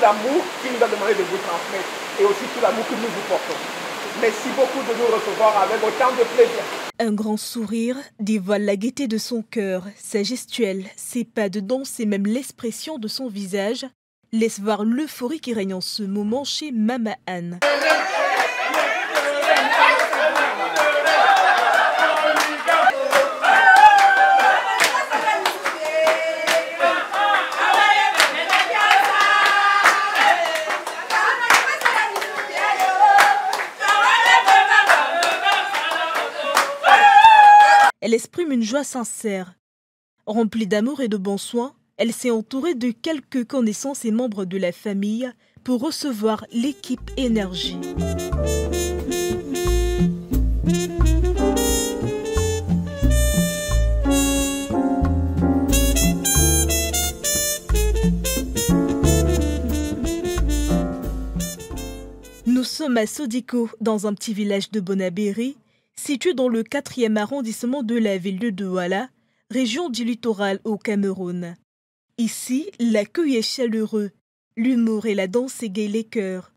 l'amour qu'il nous a demandé de vous transmettre et aussi tout l'amour que nous vous portons. Merci beaucoup de nous recevoir avec autant de plaisir. Un grand sourire dévoile la gaieté de son cœur. Sa gestuelle, ses pas de danse et même l'expression de son visage laissent voir l'euphorie qui règne en ce moment chez Mama Anne. Elle exprime une joie sincère. Remplie d'amour et de bons soins, elle s'est entourée de quelques connaissances et membres de la famille pour recevoir l'équipe Énergie. Nous sommes à Sodiko, dans un petit village de Bonabéry, situé dans le 4e arrondissement de la ville de Douala, région du littoral au Cameroun. Ici, l'accueil est chaleureux, l'humour et la danse égayent les cœurs.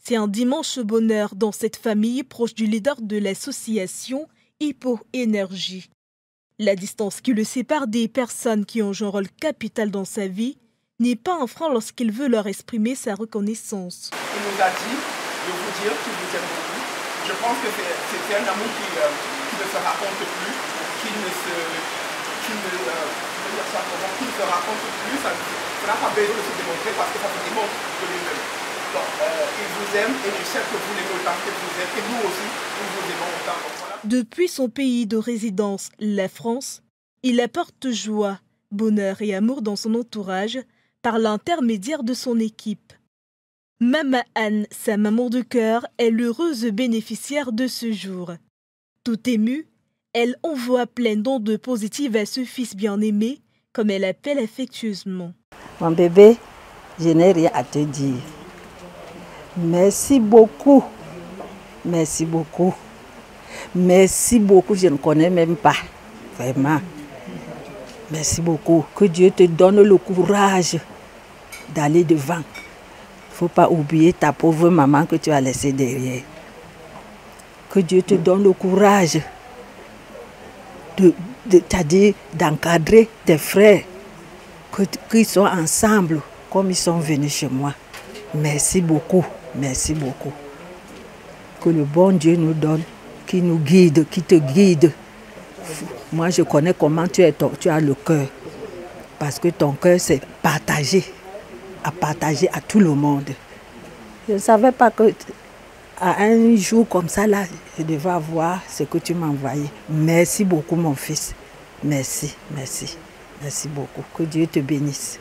C'est un dimanche bonheur dans cette famille proche du leader de l'association Hippo Énergie. La distance qui le sépare des personnes qui ont un rôle capital dans sa vie n'est pas un frein lorsqu'il veut leur exprimer sa reconnaissance. Il nous a dit de vous dire qu'il vous aime beaucoup. Je pense que c'est un amour qui ne se raconte plus, qui ne se raconte plus. Ça n'a pas besoin de se démontrer parce que ça se démontre de lui-même. Donc, il vous aime et je sais que vous l'aimez autant que vous êtes et nous aussi, nous vous aimons autant. Donc, voilà. Depuis son pays de résidence, la France, il apporte joie, bonheur et amour dans son entourage par l'intermédiaire de son équipe. Mama Anne, sa maman de cœur, est l'heureuse bénéficiaire de ce jour. Tout émue, elle envoie plein d'ondes positives à ce fils bien-aimé, comme elle l'appelle affectueusement. Mon bébé, je n'ai rien à te dire. Merci beaucoup. Merci beaucoup. Merci beaucoup, je ne connais même pas. Vraiment. Merci beaucoup. Que Dieu te donne le courage d'aller devant. Il ne faut pas oublier ta pauvre maman que tu as laissée derrière. Que Dieu te donne le courage d'encadrer tes frères, qu'ils soient ensemble comme ils sont venus chez moi. Merci beaucoup, merci beaucoup. Que le bon Dieu nous donne, qui nous guide, qui te guide. Moi, je connais comment tu as le cœur. Parce que ton cœur, c'est partager à tout le monde. Je ne savais pas que à un jour comme ça, là, je devais avoir ce que tu m'as envoyé. Merci beaucoup, mon fils. Merci, merci, merci beaucoup. Que Dieu te bénisse.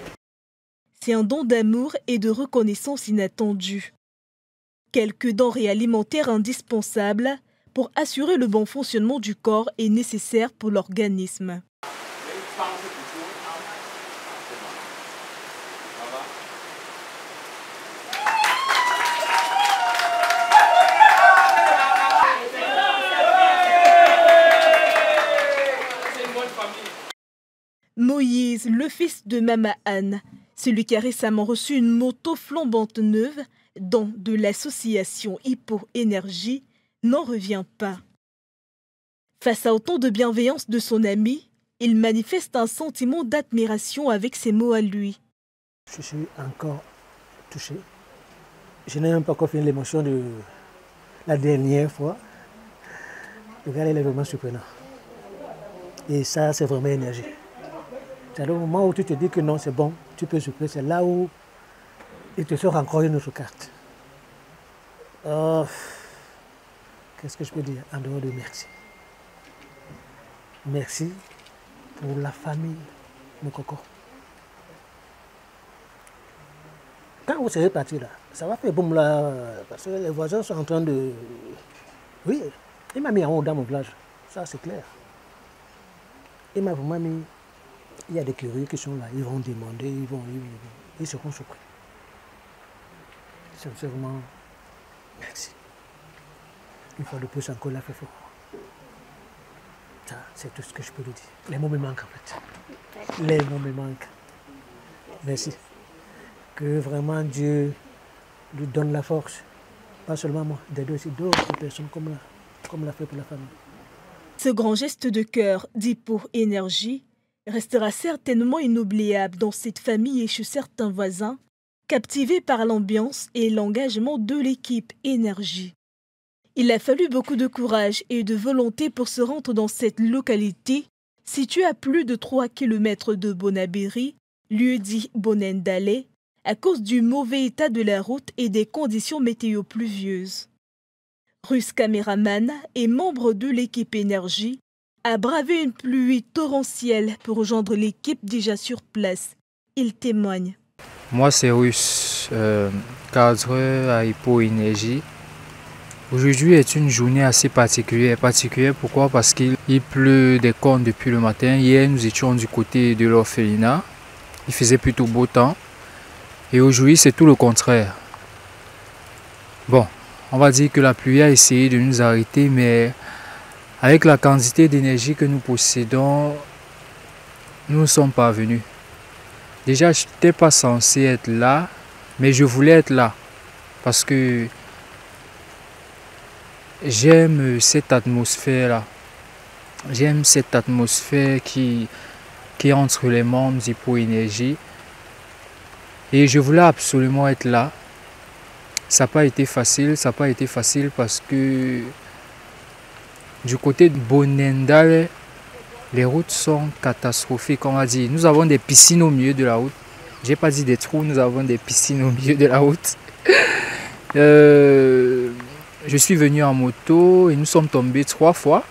C'est un don d'amour et de reconnaissance inattendu. Quelques denrées alimentaires indispensables pour assurer le bon fonctionnement du corps est nécessaire pour l'organisme. Moïse, le fils de Mama Anne, celui qui a récemment reçu une moto flambante neuve, don de l'association Hippo Énergie, n'en revient pas. Face à autant de bienveillance de son ami, il manifeste un sentiment d'admiration avec ses mots à lui. Je suis encore touché. Je n'ai même pas encore fini l'émotion de la dernière fois. Le gars, il est vraiment surprenant. Et ça, c'est vraiment énergie. C'est le moment où tu te dis que non, c'est bon, tu peux souffler. C'est là où il te sort encore une autre carte. Qu'est-ce que je peux dire en dehors de merci? Merci pour la famille Mokoko. Quand vous serez parti là, ça va faire boum là, parce que les voisins sont en train de... Oui, il m'a mis en haut dans mon village, ça c'est clair. Il m'a vraiment mis... Il y a des curieux qui sont là, ils vont demander, ils seront surpris. Sincèrement, merci. Une fois de plus encore, la fait fort. Ça, c'est tout ce que je peux lui dire. Les mots me manquent en fait. Les mots me manquent. Merci. Que vraiment Dieu lui donne la force. Pas seulement moi, d'aider aussi d'autres personnes comme l'a fait pour la famille. Ce grand geste de cœur d'Hippo Énergie restera certainement inoubliable dans cette famille et chez certains voisins, captivés par l'ambiance et l'engagement de l'équipe Énergie. Il a fallu beaucoup de courage et de volonté pour se rendre dans cette localité, située à plus de 3 km de Bonabéry, lieu-dit Bonendale, à cause du mauvais état de la route et des conditions météo pluvieuses. Russe caméraman et membre de l'équipe Énergie a bravé une pluie torrentielle pour rejoindre l'équipe déjà sur place. Il témoigne. Moi c'est Russe, cadre à Hippo Énergie. Aujourd'hui est une journée assez particulière. Pourquoi? Parce qu'il pleut des cornes depuis le matin. Hier nous étions du côté de l'orphelinat. Il faisait plutôt beau temps. Et aujourd'hui c'est tout le contraire. Bon, on va dire que la pluie a essayé de nous arrêter, mais avec la quantité d'énergie que nous possédons, nous sommes parvenus. Déjà, je n'étais pas censé être là, mais je voulais être là. Parce que j'aime cette atmosphère-là. J'aime cette atmosphère qui est entre les membres d'Hippo Énergie. Et je voulais absolument être là. Ça n'a pas été facile, parce que du côté de Bonendale, les routes sont catastrophiques, on va dire. Nous avons des piscines au milieu de la route. Je n'ai pas dit des trous, nous avons des piscines au milieu de la route. Je suis venu en moto et nous sommes tombés 3 fois.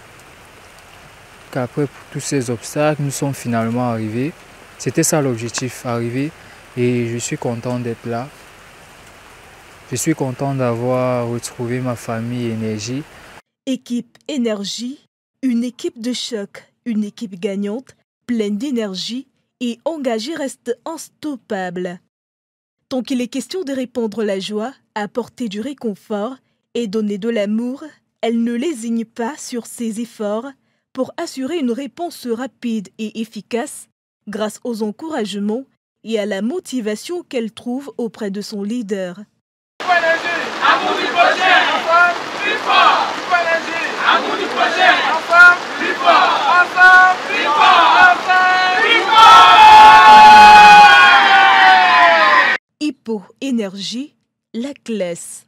Après tous ces obstacles, nous sommes finalement arrivés. C'était ça l'objectif, arriver. Et je suis content d'être là. Je suis content d'avoir retrouvé ma famille Énergie. Équipe Énergie, une équipe de choc, une équipe gagnante, pleine d'énergie et engagée reste instoppable. Tant qu'il est question de répandre la joie, apporter du réconfort et donner de l'amour, elle ne lésigne pas sur ses efforts pour assurer une réponse rapide et efficace grâce aux encouragements et à la motivation qu'elle trouve auprès de son leader. Amour du prochain, ensemble, plus fort. Amour du prochain, ensemble, plus fort. Ensemble, plus fort. Ensemble, plus fort. Hippo Énergie, la classe.